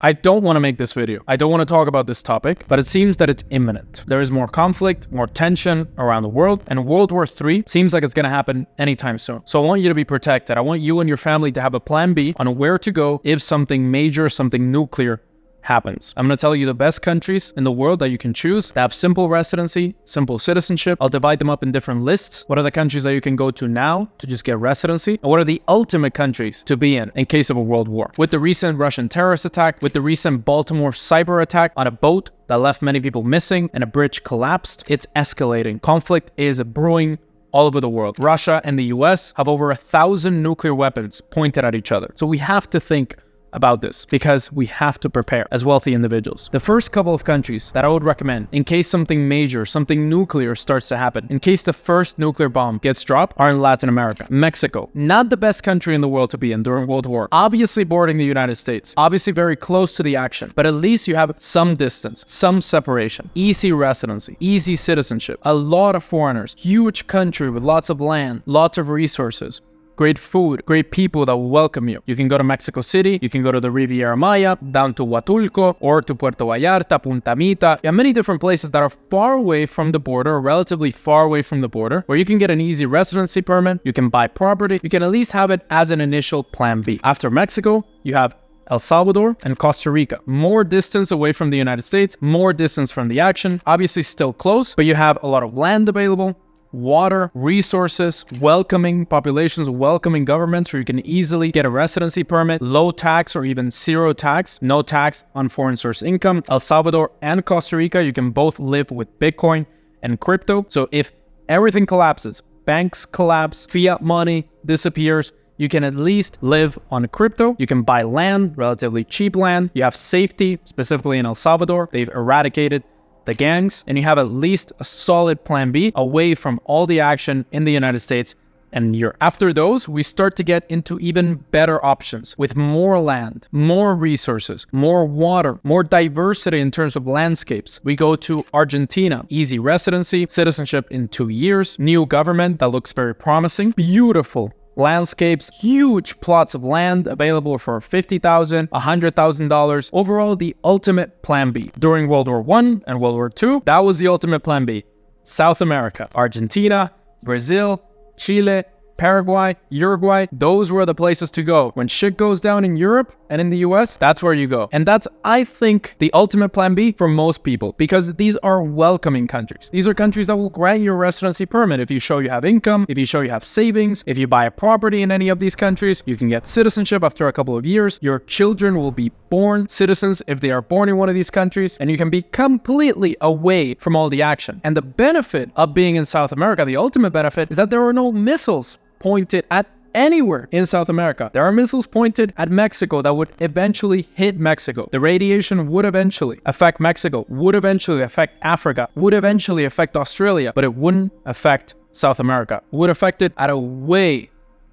I don't want to make this video. I don't want to talk about this topic, but it seems that it's imminent. There is more conflict, more tension around the world, and World War III seems like it's going to happen anytime soon. So I want you to be protected. I want you and your family to have a plan B on where to go if something major, something nuclear happens. I'm going to tell you the best countries in the world that you can choose that have simple residency, simple citizenship. I'll divide them up in different lists. What are the countries that you can go to now to just get residency? And what are the ultimate countries to be in case of a world war? With the recent Russian terrorist attack, with the recent Baltimore cyber attack on a boat that left many people missing and a bridge collapsed, it's escalating. Conflict is brewing all over the world. Russia and the US have over 1,000 nuclear weapons pointed at each other. So we have to think about this because we have to prepare as wealthy individuals. The first couple of countries that I would recommend in case something major, something nuclear starts to happen, in case the first nuclear bomb gets dropped, are in Latin America. Mexico, not the best country in the world to be in during World War. Obviously bordering the United States, obviously very close to the action, but at least you have some distance, some separation, easy residency, easy citizenship, a lot of foreigners, huge country with lots of land, lots of resources, great food, great people that will welcome you. You can go to Mexico City, you can go to the Riviera Maya, down to Huatulco, or to Puerto Vallarta, Punta Mita. You have many different places that are far away from the border, or relatively far away from the border, where you can get an easy residency permit, you can buy property, you can at least have it as an initial plan B. After Mexico, you have El Salvador and Costa Rica. More distance away from the United States, more distance from the action, obviously still close, but you have a lot of land available, water, resources, welcoming populations, welcoming governments where you can easily get a residency permit, low tax or even zero tax, no tax on foreign source income. El Salvador and Costa Rica, you can both live with Bitcoin and crypto. So if everything collapses, banks collapse, fiat money disappears, you can at least live on crypto. You can buy land, relatively cheap land. You have safety, specifically in El Salvador. They've eradicated the gangs, and you have at least a solid plan B away from all the action in the United States and Europe. After those, we start to get into even better options with more land, more resources, more water, more diversity in terms of landscapes. We go to Argentina, easy residency, citizenship in 2 years, new government that looks very promising, beautiful landscapes, huge plots of land available for $50,000, $100,000. Overall, the ultimate plan B. During World War I and World War II, that was the ultimate plan B. South America, Argentina, Brazil, Chile, Paraguay, Uruguay, those were the places to go. When shit goes down in Europe and in the US, that's where you go. And that's, I think, the ultimate plan B for most people, because these are welcoming countries. These are countries that will grant you a residency permit if you show you have income, if you show you have savings, if you buy a property in any of these countries, you can get citizenship after a couple of years. Your children will be born citizens if they are born in one of these countries, and you can be completely away from all the action. And the benefit of being in South America, the ultimate benefit, is that there are no missiles pointed at anywhere in South America. There are missiles pointed at Mexico that would eventually hit Mexico. The radiation would eventually affect Mexico, would eventually affect Africa, would eventually affect Australia, but it wouldn't affect South America. It would affect it at a way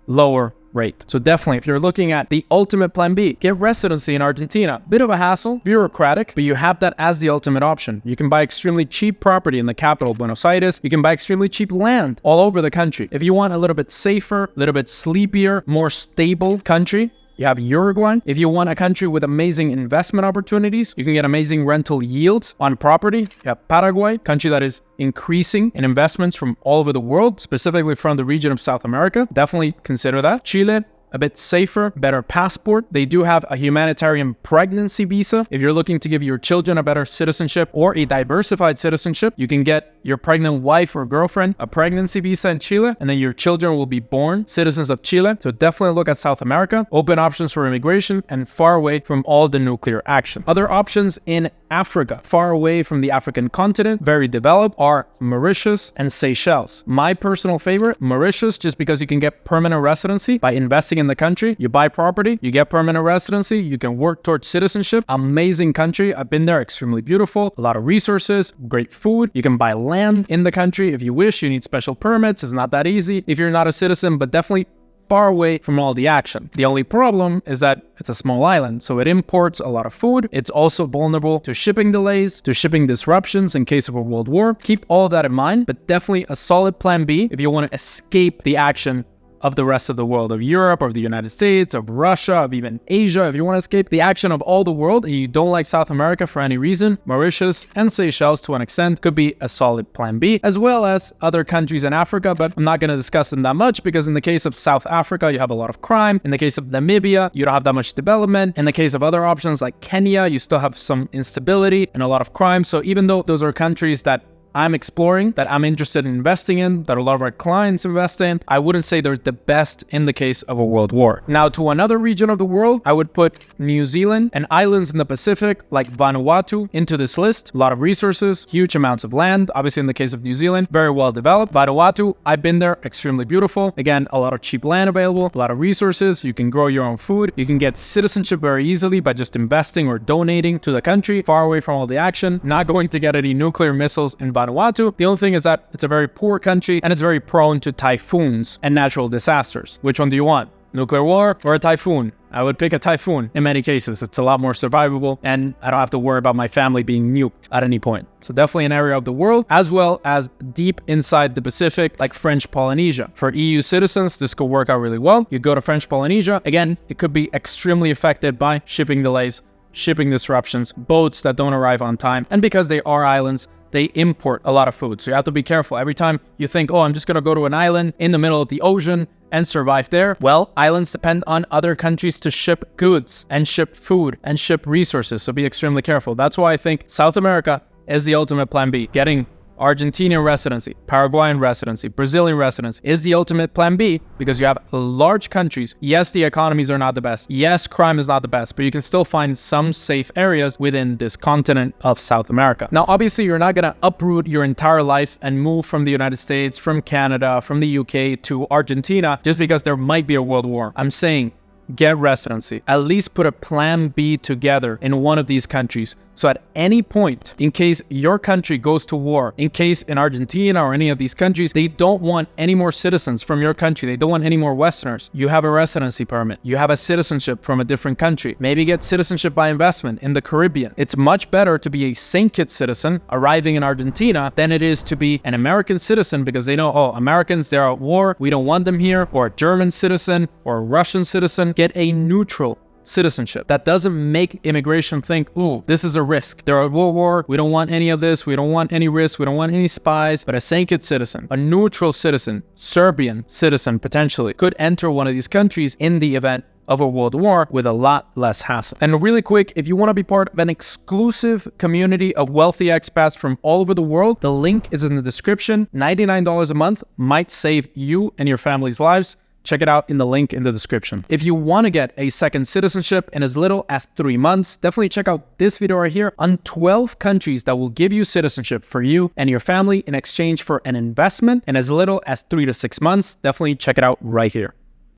lower rate. So definitely, if you're looking at the ultimate plan B, get residency in Argentina. Bit of a hassle, bureaucratic, but you have that as the ultimate option. You can buy extremely cheap property in the capital, Buenos Aires. You can buy extremely cheap land all over the country. If you want a little bit safer, a little bit sleepier, more stable country, you have Uruguay. If you want a country with amazing investment opportunities, you can get amazing rental yields on property. You have Paraguay, country that is increasing in investments from all over the world, specifically from the region of South America. Definitely consider that. Chile, a bit safer, better passport. They do have a humanitarian pregnancy visa. If you're looking to give your children a better citizenship or a diversified citizenship, you can get your pregnant wife or girlfriend a pregnancy visa in Chile, and then your children will be born citizens of Chile. So definitely look at South America. Open options for immigration and far away from all the nuclear action. Other options in Africa, far away from the African continent, very developed, are Mauritius and Seychelles. My personal favorite, Mauritius, just because you can get permanent residency by investing in the country. You buy property, you get permanent residency, you can work towards citizenship. Amazing country. I've been there, extremely beautiful, a lot of resources, great food. You can buy land in the country if you wish. You need special permits. It's not that easy if you're not a citizen, but definitely far away from all the action. The only problem is that it's a small island, so it imports a lot of food. It's also vulnerable to shipping delays, to shipping disruptions in case of a world war. Keep all of that in mind, but definitely a solid plan B if you want to escape the action of the rest of the world, of Europe, of the United States, of Russia, of even Asia. If you want to escape the action of all the world and you don't like South America for any reason, Mauritius and Seychelles to an extent could be a solid plan B, as well as other countries in Africa, but I'm not going to discuss them that much because in the case of South Africa, you have a lot of crime. In the case of Namibia, you don't have that much development. In the case of other options like Kenya, you still have some instability and a lot of crime. So even though those are countries that I'm exploring, that I'm interested in investing in, that a lot of our clients invest in, I wouldn't say they're the best in the case of a world war. Now, to another region of the world, I would put New Zealand and islands in the Pacific like Vanuatu into this list. A lot of resources, huge amounts of land. Obviously, in the case of New Zealand, very well developed. Vanuatu, I've been there, extremely beautiful. Again, a lot of cheap land available, a lot of resources. You can grow your own food. You can get citizenship very easily by just investing or donating to the country, far away from all the action. Not going to get any nuclear missiles in Vanuatu. The only thing is that it's a very poor country and it's very prone to typhoons and natural disasters. Which one do you want? Nuclear war or a typhoon? I would pick a typhoon in many cases. It's a lot more survivable and I don't have to worry about my family being nuked at any point. So definitely an area of the world, as well as deep inside the Pacific, like French Polynesia. For EU citizens, this could work out really well. You go to French Polynesia. Again, it could be extremely affected by shipping delays, shipping disruptions, boats that don't arrive on time. And because they are islands, they import a lot of food. So you have to be careful. Every time you think, oh, I'm just going to go to an island in the middle of the ocean and survive there. Well, islands depend on other countries to ship goods and ship food and ship resources. So be extremely careful. That's why I think South America is the ultimate plan B. Getting Argentinian residency, Paraguayan residency, Brazilian residency is the ultimate plan B because you have large countries. Yes, the economies are not the best. Yes, crime is not the best, but you can still find some safe areas within this continent of South America. Now, obviously, you're not going to uproot your entire life and move from the United States, from Canada, from the UK to Argentina just because there might be a world war. I'm saying get residency. At least put a plan B together in one of these countries. So at any point, in case your country goes to war, in case in Argentina or any of these countries, they don't want any more citizens from your country. They don't want any more Westerners. You have a residency permit. You have a citizenship from a different country. Maybe get citizenship by investment in the Caribbean. It's much better to be a St. Kitts citizen arriving in Argentina than it is to be an American citizen because they know, oh, Americans, they're at war. We don't want them here. Or a German citizen or a Russian citizen. Get a neutral citizenship that doesn't make immigration think, ooh, this is a risk. They're at war. We don't want any of this. We don't want any risk. We don't want any spies. But a St. Kitts citizen, a neutral citizen, Serbian citizen potentially could enter one of these countries in the event of a world war with a lot less hassle. And really quick, if you want to be part of an exclusive community of wealthy expats from all over the world, the link is in the description. $99 a month might save you and your family's lives. Check it out in the link in the description. If you want to get a second citizenship in as little as 3 months, definitely check out this video right here on 12 countries that will give you citizenship for you and your family in exchange for an investment in as little as 3 to 6 months. Definitely check it out right here.